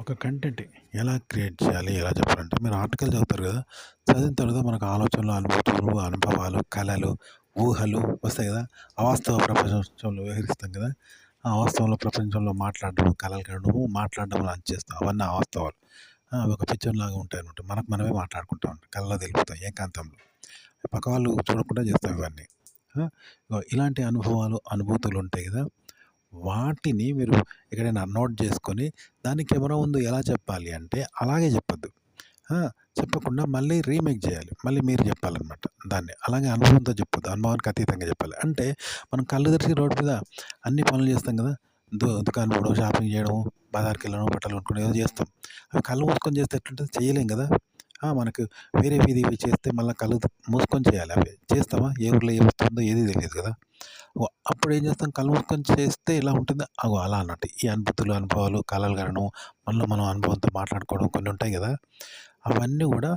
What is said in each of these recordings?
ఒక కంటెంట్ ఎలా క్రియేట్ చేయాలి? ఎలా చెప్పాలంటే మీరు ఆర్టికల్ చదువుతారు కదా! చదివిన తర్వాత మనకు ఆలోచనలు, అనుభూతులు, అనుభవాలు, కలలు, ఊహలు వస్తాయి కదా! అవాస్తవ ప్రపంచంలో వ్యవహరిస్తాం కదా! ఆ అవాస్తవంలో ప్రపంచంలో మాట్లాడడం, కలలు కనడము, మాట్లాడడం లాంటి చేస్తాం. అవన్నీ అవాస్తవాలు. అవి ఒక పిక్చర్‌లాగా ఉంటాయన్నమాట. మనకు మనమే మాట్లాడుకుంటా ఉంటాం. కల్లో తెలిపోతాం ఏకాంతంలో. పక్క వాళ్ళు చూడకుండా చేస్తాం ఇవన్నీ. ఇలాంటి అనుభవాలు, అనుభూతులు ఉంటాయి కదా! వాటిని మీరు ఎక్కడైనా నోట్ చేసుకొని, దాన్ని కెమెరా ముందు ఎలా చెప్పాలి అంటే, అలాగే చెప్పొద్దు. ఆ! చెప్పకుండా మళ్ళీ రీమేక్ చేయాలి. మళ్ళీ మీరు చెప్పాలనమాట దాన్ని. అలాగే అనుభవంతో చెప్పొద్దు. అనుభవానికి అతీతంగా చెప్పాలి. అంటే మనం కళ్ళు తెరిచి రోడ్డు మీద అన్ని పనులు చేస్తాం కదా! దుకాణం పోవడం, షాపింగ్ చేయడం, బజార్‌కెళ్ళడం, బట్టలు కొనుక్కోవడం ఏదో చేస్తాం. అవి కళ్ళు మూసుకొని చేస్తే ఎట్లుంటది? చేయలేం కదా! మనకు వేరే ఇవి చేస్తే మళ్ళా కళ్ళు మూసుకొని చేయాలి అవి. చేస్తామా? ఏ ఊర్లో ఏ వస్తుందో ఏది తెలీదు కదా! అప్పుడేం చేస్తాం కళ్ళు మూసుకొని చేస్తే ఎలా ఉంటుందో అలా అన్నట్టు. ఈ అనుభూతులు, అనుభవాలు, కలలు కనడం, మనలో మనం అనుభవంతో మాట్లాడుకోవడం కొన్ని ఉంటాయి కదా! అవన్నీ కూడా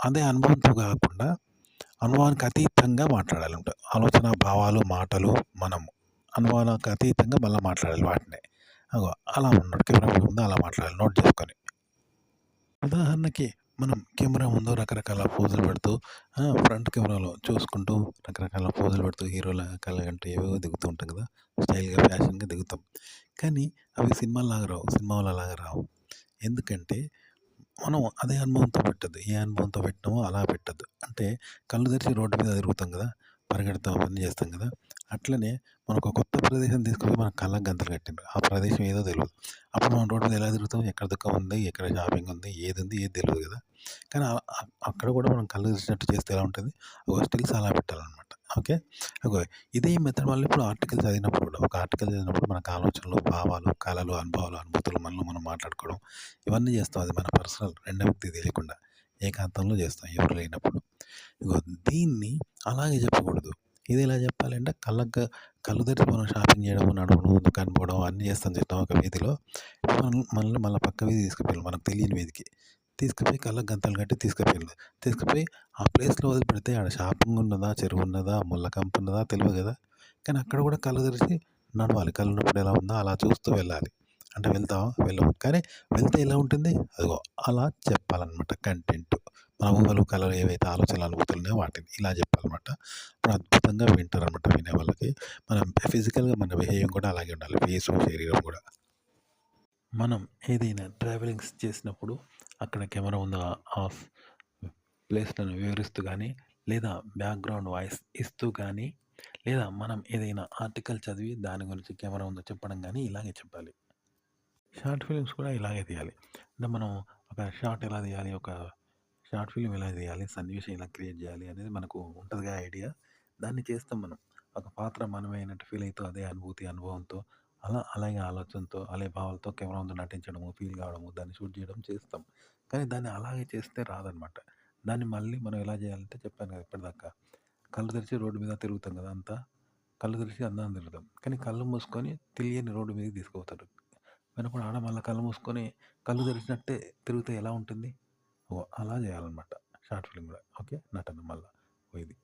అదే అనుభవంతో కాకుండా అనుభవానికి అతీతంగా మాట్లాడాలంట. ఆలోచన, భావాలు, మాటలు మనము. అనుభవానికి అతీతంగా మళ్ళా మాట్లాడాలి వాటినే. అలా ఉన్నట్టు కెమెరా ముందు అలా మాట్లాడాలి నోట్ చేసుకొని. ఉదాహరణకి మనం కెమెరా ముందు రకరకాల పోజులు పెడుతూ ఫ్రంట్ కెమెరాలో చూసుకుంటూ రకరకాల పోజులు పెడుతూ హీరోల కళ్ళగంటూ ఏవేవో దిగుతూ ఉంటాం కదా! స్టైల్‌గా, ఫ్యాషన్‌గా దిగుతాం. కానీ అవి సినిమాల్లాగా రావు. సినిమాలలాగా రావు. ఎందుకంటే మనం అదే అనుభవంతో పెట్టొద్దు. ఏ అనుభవంతో పెట్టినామో అలా పెట్టొద్దు. అంటే కళ్ళు తెరిచి రోడ్డు మీద తిరుగుతాం కదా! పరిగెడతాం అవన్నీ చేస్తాం కదా! అట్లనే మనకు ఒక కొత్త ప్రదేశం తీసుకుపోయి మన కళ్ళకి గంతలు కట్టిండ్రు. ఆ ప్రదేశం ఏదో తెలవదు. అప్పుడు మనం రోడ్డు మీద ఎలా తిరుగుతాం? ఎక్కడ దుకాణం ఉంది? ఎక్కడ షాపింగ్ ఉంది? ఏదుంది? ఏది తెలవదు కదా! కానీ అక్కడ కూడా మనం కళ్ళు తెరిచినట్టు చేస్తే ఎలా ఉంటుంది? స్టిల్స్ అలా పెట్టాలనమాట. ఓకే. అగో ఇదే మెథడ్ మళ్ళీ ఇప్పుడు ఆర్టికల్ చదివినప్పుడు కూడా ఒక ఆర్టికల్ చదివినప్పుడు మనకు ఆలోచనలు, భావాలు, కలలు, అనుభవాలు, అనుభూతులు మనలో మనం మాట్లాడుకోవడం ఇవన్నీ చేస్తాం. అది మన పర్సనల్ రెండో వ్యక్తికి తెలియకుండా ఏకాంతంలో చేస్తాం ఎవరు లేనప్పుడు. ఇగో దీన్ని అలాగే చెప్పకూడదు. ఇది ఎలా చెప్పాలంటే కళ్ళు తెరిచి మనం షాపింగ్ చేయడం, నడవడం, దుకాణం పోవడం అన్నీ చేస్తాం చూసినావా ఒక వీధిలో. మనల్ని మళ్ళా పక్క వీధికి తీసుకుపోయారు. మనకు తెలియని వీధికి. తీసుకుపోయి కళ్ళకి గంతలు కట్టి తీసుకుపోయిండ్రు. తీసుకుపోయి ఆ ప్లేస్‌లో వదిలిపెడితే ఆడ షాపింగ్ ఉన్నదా? చెరువు ఉన్నదా? ముళ్ళ కంప ఉన్నదా? తెలవదు కదా! కానీ అక్కడ కూడా కళ్ళు తెరిచి నడవాలి. కళ్ళు ఉన్నప్పుడు ఎలా ఉందో అలా చూస్తూ వెళ్ళాలి. అంటే వెళ్తావా? వెళ్ళవు. కానీ వెళ్తే ఎలా ఉంటుంది? అదిగో అలా చెప్పాలనమాట కంటెంట్. మన ఊహలు, కలలు ఏవైతే ఆలోచనలు, అనుభూతులు ఉన్నాయో వాటిని ఇలా చెప్పాలనమాట. అప్పుడు అద్భుతంగా వింటారనమాట వినే వాళ్ళకి. మనం ఫిజికల్‌గా మన బిహేవింగ్ కూడా అలాగే ఉండాలి. ఫేసు, శరీరం కూడా. మనం ఏదైనా ట్రావెలింగ్స్ చేసినప్పుడు అక్కడ కెమెరా ముందు ఆ ప్లేస్‌లను వివరిస్తూ గానీ, లేదా బ్యాక్‌గ్రౌండ్ వాయిస్ ఇస్తూ గానీ, లేదా మనం ఏదైనా ఆర్టికల్ చదివి దాని గురించి కెమెరా ముందు చెప్పడం గానీ ఇలాగే చెప్పాలి. షార్ట్ ఫిలిమ్స్ కూడా ఇలాగే తీయాలి. అంటే మనం ఒక షార్ట్ ఎలా తీయాలి? ఒక షార్ట్ ఫిల్మ్ ఎలా తీయాలి? సన్నివేశం ఎలా క్రియేట్ జేయాలి? అనేది మనకు ఉంటదిగా ఐడియా. దాన్ని చేస్తాం మనం. ఒక పాత్ర మనమే అయినట్టు ఫీల్ అయితూ అదే అనుభూతి, అనుభవంతో అలాగే ఆలోచనతో, అలాగే భావాలతో కెమెరా ముందు నటించడము, ఫీల్ కావడము, దాన్ని షూట్ చేయడం చేస్తాం. కానీ దాన్ని అలాగే చేస్తే రాదనమాట. దాన్ని మళ్ళీ మనం ఎలా చేయాలంటే చెప్పాను కదా ఇప్పటిదాకా. కళ్ళు తెరిచి రోడ్డు మీద తిరుగుతాం కదా అంతా. కళ్ళు తెరిచి అందరం తిరుగుతాం. కానీ కళ్ళు మూసుకొని తెలియని రోడ్డు మీదకి తీసుకుపోతారు. వెనకుండా ఆడ మళ్ళా కళ్ళు మూసుకొని కళ్ళు తెరిచినట్టే తిరిగితే ఎలా ఉంటుంది? అలా చేయాలనమాట. షార్ట్ ఫిల్మ్ గూడా. ఓకే. నటన మళ్ళా. ఇది.